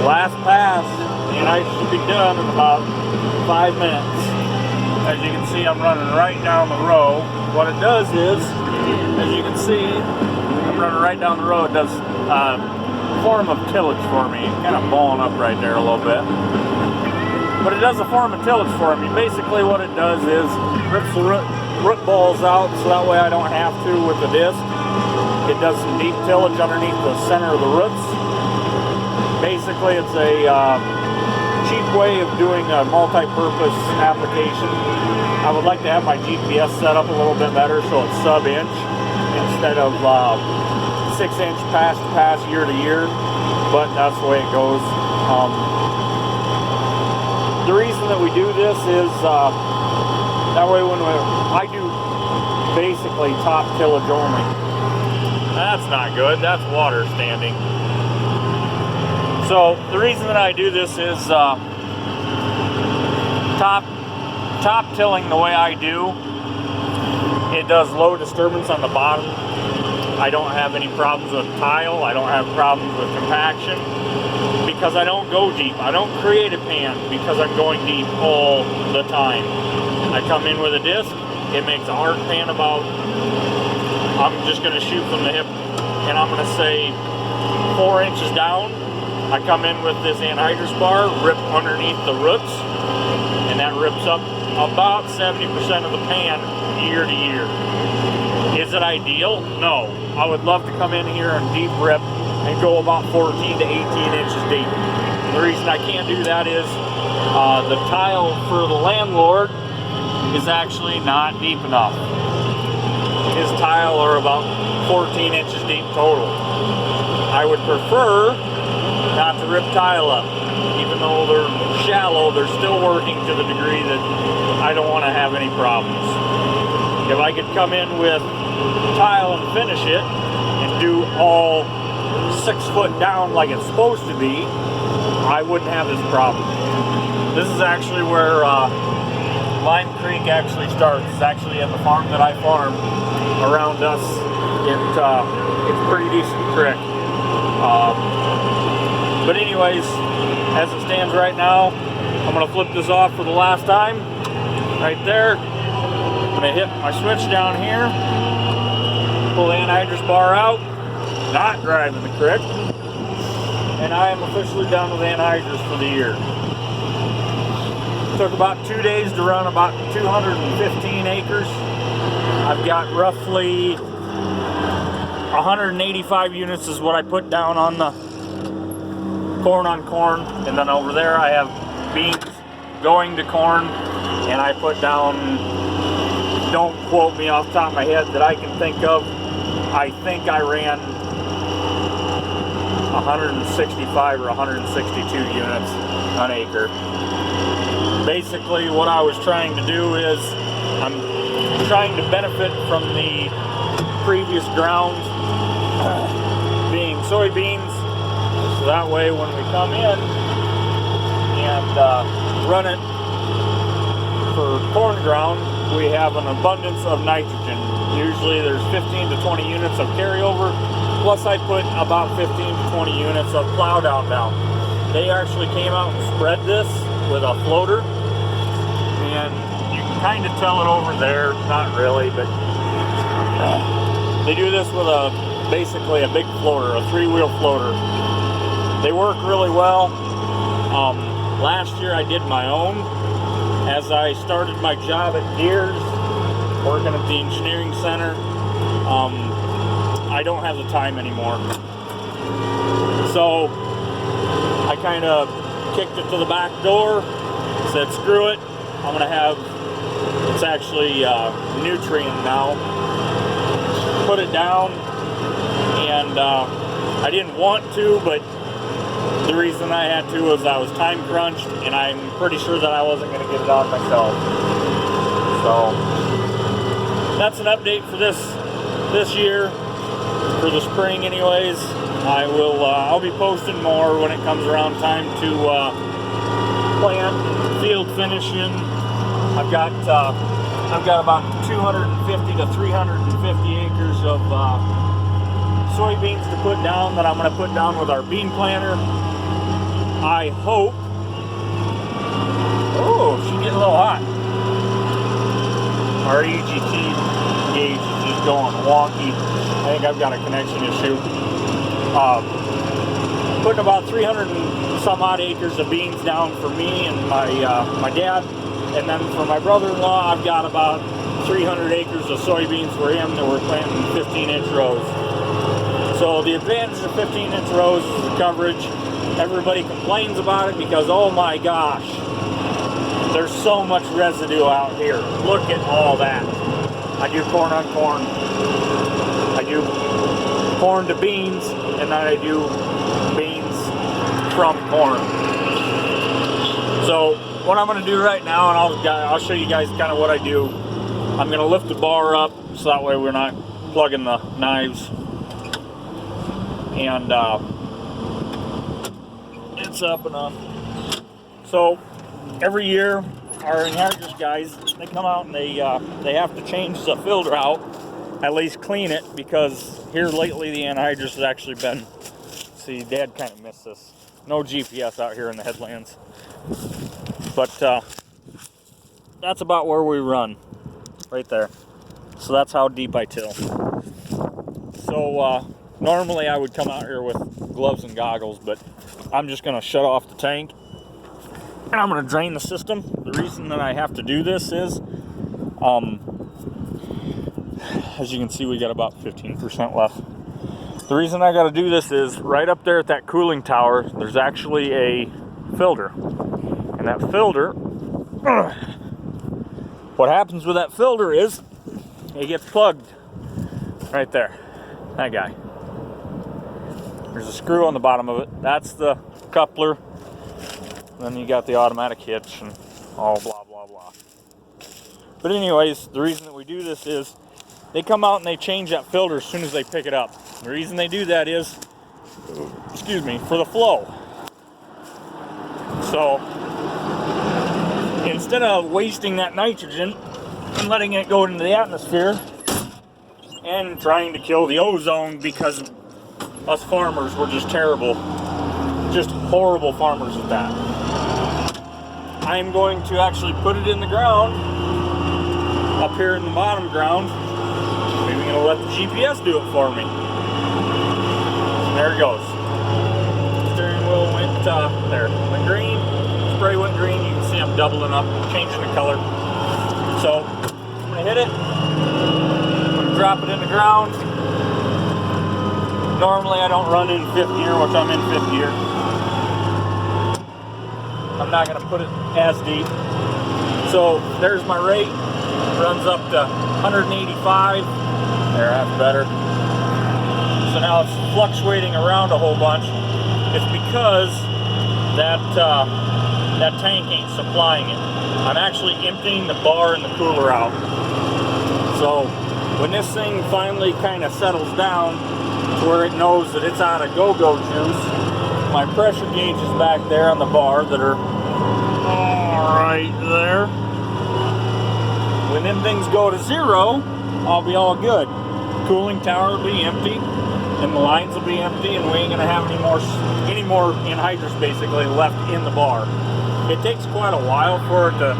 last pass, and I should be done in about 5 minutes. As you can see, I'm running right down the row. What it does is, as you can see, I'm running right down the row. It does form of tillage for me. Kind of balling up right there a little bit. But it does a form of tillage for me. Basically what it does is rips the root balls out, so that way I don't have to with the disc. It does some deep tillage underneath the center of the roots. Basically it's a cheap way of doing a multi-purpose application. I would like to have my GPS set up a little bit better so it's sub-inch instead of 6-inch pass to pass year to year, but that's the way it goes. The reason that we do this is that way when I do basically top tillage only. That's not good, that's water standing. So the reason that I do this is top tilling the way I do, it does low disturbance on the bottom. I don't have any problems with tile, I don't have problems with compaction because I don't go deep. I don't create a pan because I'm going deep all the time. I come in with a disc, it makes a hard pan about, I'm just going to shoot from the hip and I'm going to say 4 inches down. I come in with this anhydrous bar, rip underneath the roots, and that rips up about 70% of the pan year to year. Is it ideal? No. I would love to come in here and deep rip and go about 14 to 18 inches deep. The reason I can't do that is the tile for the landlord is actually not deep enough. His tile are about 14 inches deep total. I would prefer not to rip tile up. Even though they're shallow, they're still working to the degree that I don't want to have any problems. If I could come in with tile and finish it and do all 6 foot down like it's supposed to be, I wouldn't have this problem. This is actually where Lime Creek actually starts. It's actually at the farm that I farm around us. It's a pretty decent creek. But anyways, as it stands right now, I'm going to flip this off for the last time. Right there. I'm going to hit my switch down here. Pull the anhydrous bar out. Not driving the creek. And I am officially done with anhydrous for the year. Took about 2 days to run about 215 acres. I've got roughly 185 units is what I put down on the corn on corn, and then over there I have beans going to corn, and I put down, don't quote me off the top of my head that I can think of, I think I ran 165 or 162 units an acre. Basically what I was trying to do is I'm trying to benefit from the previous ground being soybeans. So that way when we come in and run it for corn ground, we have an abundance of nitrogen. Usually there's 15 to 20 units of carryover, plus I put about 15 to 20 units of plow down. They actually came out and spread this with a floater, and you can kind of tell it over there, not really, but they do this with basically a big floater, a 3-wheel floater. They work really well. Last year I did my own. As I started my job at Deers, working at the engineering center, I don't have the time anymore. So I kind of kicked it to the back door, said screw it, I'm going to have, it's actually nutrient now, put it down, and I didn't want to, but the reason I had to was I was time crunched, and I'm pretty sure that I wasn't going to get it on myself. So that's an update for this year, for the spring anyways. I'll be posting more when it comes around time to plant, field finishing. I've got about 250 to 350 acres of soybeans to put down that I'm going to put down with our bean planter. I hope. Oh, she's getting a little hot. Our EGT gauge is just going wonky. I think I've got a connection issue. Putting about 300 and some odd acres of beans down for me and my dad, and then for my brother-in-law, I've got about 300 acres of soybeans for him that we're planting 15-inch rows. So the advantage of 15-inch rows is the coverage. Everybody complains about it because, oh my gosh, there's so much residue out here. Look at all that. I do corn on corn. I do corn to beans, and then I do beans from corn. So what I'm going to do right now, and I'll show you guys kind of what I do. I'm going to lift the bar up so that way we're not plugging the knives. And it's up enough. So every year our anhydrous guys, they come out and they have to change the filter out, at least clean it, because here lately the anhydrous has actually been, see, Dad kind of missed this, no GPS out here in the headlands, but that's about where we run, right there. So that's how deep I till. So normally I would come out here with gloves and goggles, but I'm just going to shut off the tank and I'm going to drain the system. The reason that I have to do this is, as you can see, we got about 15% left. The reason I got to do this is right up there at that cooling tower, there's actually a filter. And that filter, what happens with that filter is it gets plugged right there. That guy. There's a screw on the bottom of it. That's the coupler. Then you got the automatic hitch and all blah, blah, blah. But anyways, the reason that we do this is they come out and they change that filter as soon as they pick it up. The reason they do that is, excuse me, for the flow. So instead of wasting that nitrogen and letting it go into the atmosphere and trying to kill the ozone, because us farmers were just terrible, just horrible farmers at that, I'm going to actually put it in the ground up here in the bottom ground. Maybe I'm going to let the GPS do it for me. There it goes. Steering wheel went went green. Spray went green. You can see I'm doubling up, changing the color. So I'm going to hit it. I'm going to drop it in the ground. Normally I don't run in fifth gear, which I'm in fifth gear. I'm not going to put it as deep. So there's my rate. Runs up to 185. There, that's better. So now it's fluctuating around a whole bunch. It's because that tank ain't supplying it. I'm actually emptying the bar and the cooler out. So when this thing finally kind of settles down to where it knows that it's out of go-go juice, my pressure gauge is back there on the bar that are right there. When them things go to zero, I'll be all good. Cooling tower will be empty, and the lines will be empty, and we ain't gonna have any more anhydrous basically left in the bar. It takes quite a while for it to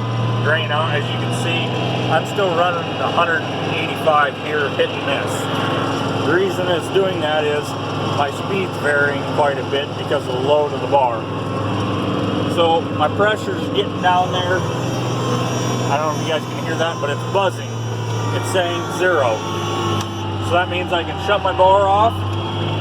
drain out. As you can see, I'm still running 185 here, hit and miss. The reason it's doing that is my speed's varying quite a bit because of the load of the bar. So my pressure's getting down there. I don't know if you guys can hear that, but it's buzzing. It's saying zero. So that means I can shut my bar off.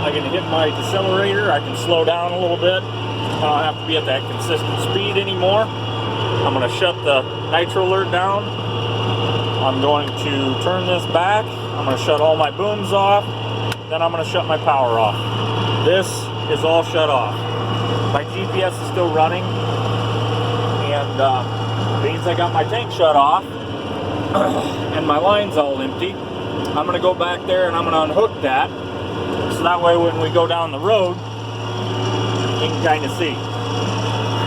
I can hit my decelerator. I can slow down a little bit. I don't have to be at that consistent speed anymore. I'm going to shut the nitro alert down. I'm going to turn this back. I'm going to shut all my booms off. Then I'm going to shut my power off. This is all shut off. My GPS is still running. And means I got my tank shut off and my line's all empty. I'm going to go back there and I'm going to unhook that, so that way when we go down the road you can kind of see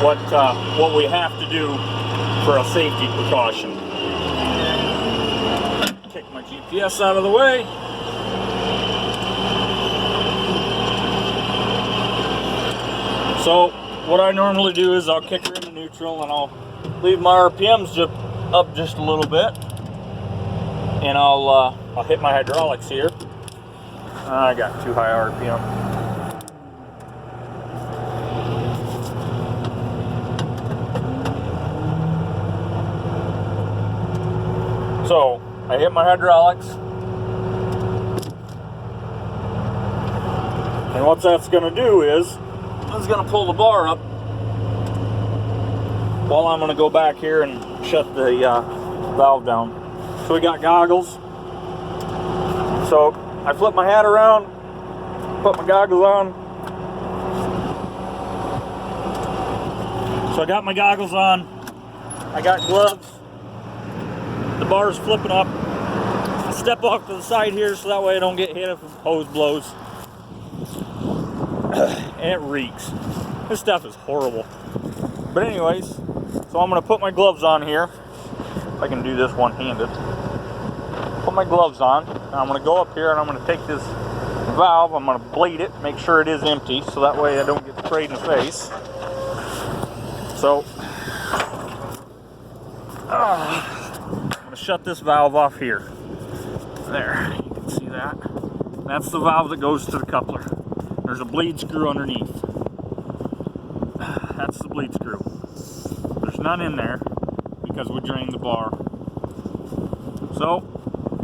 what we have to do for a safety precaution. Kick my GPS out of the way. So what I normally do is I'll kick her into neutral and I'll leave my RPMs up just a little bit, and I'll hit my hydraulics here. I got too high RPM. So I hit my hydraulics, and what that's going to do is it's going to pull the bar up while I'm going to go back here and shut the valve down. So we got goggles. So I flip my hat around, put my goggles on. So I got my goggles on, I got gloves, the bar's flipping up. I step off to the side here so that way I don't get hit if the hose blows. And it reeks. This stuff is horrible. But anyways, so I'm gonna put my gloves on here. If I can do this one-handed. Put my gloves on. And I'm gonna go up here and I'm gonna take this valve, I'm gonna bleed it, make sure it is empty, so that way I don't get sprayed in the face. So, I'm gonna shut this valve off here. There, you can see that. That's the valve that goes to the coupler. There's a bleed screw underneath. That's the bleed screw. There's none in there because we drained the bar. So,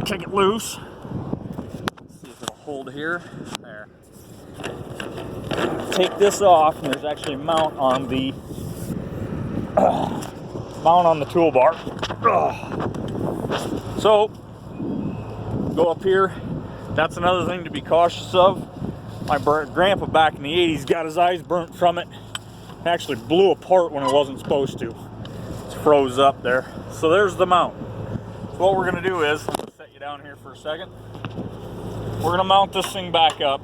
take it loose. Let's see if it'll hold here. There. Take this off, and there's actually a mount on the toolbar. So, go up here. That's another thing to be cautious of. My grandpa back in the 80s got his eyes burnt from it. It actually blew apart when it wasn't supposed to. It's froze up there. So there's the mount. So what we're gonna do is, I'm gonna set you down here for a second. We're gonna mount this thing back up.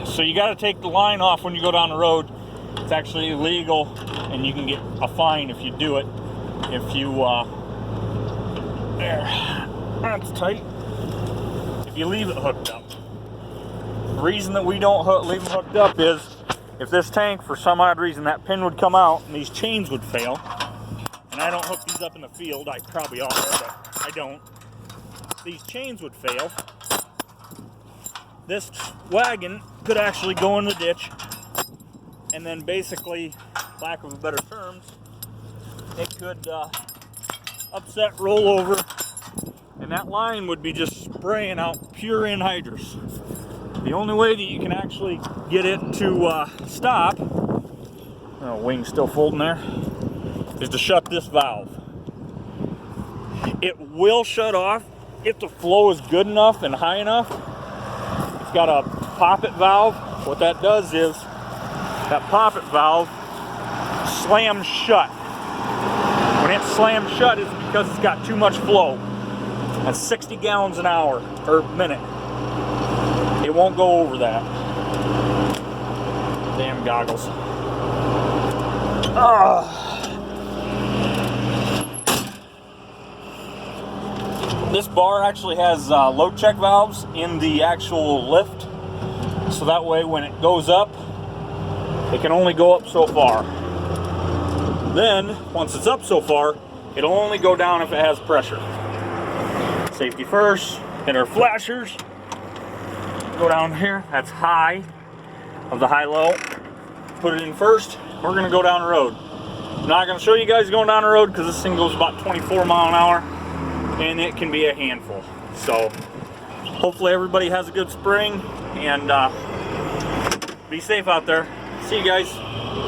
So you gotta take the line off when you go down the road. It's actually illegal and you can get a fine if you do it. If you, there, that's tight. If you leave it hooked up. The reason that we don't leave them hooked up is if this tank, for some odd reason, that pin would come out and these chains would fail, and I don't hook these up in the field, I probably ought to, but I don't. These chains would fail. This wagon could actually go in the ditch, and then basically, lack of better terms, it could upset, roll over, and that line would be just spraying out pure anhydrous. The only way that you can actually get it to stop, oh, wing's still folding there, is to shut this valve. It will shut off if the flow is good enough and high enough. It's got a poppet valve. What that does is, that poppet valve slams shut. When it slams shut, it's because it's got too much flow. At 60 gallons an hour, or minute. It won't go over that. Damn goggles. This bar actually has load check valves in the actual lift. So that way when it goes up, it can only go up so far. Then, once it's up so far, it'll only go down if it has pressure. Safety first, hit our flashers. Go down here, that's high of the high-low. Put it in first, we're gonna go down the road. I'm not gonna show you guys going down the road because this thing goes about 24 miles an hour and it can be a handful. So hopefully everybody has a good spring and be safe out there. See you guys.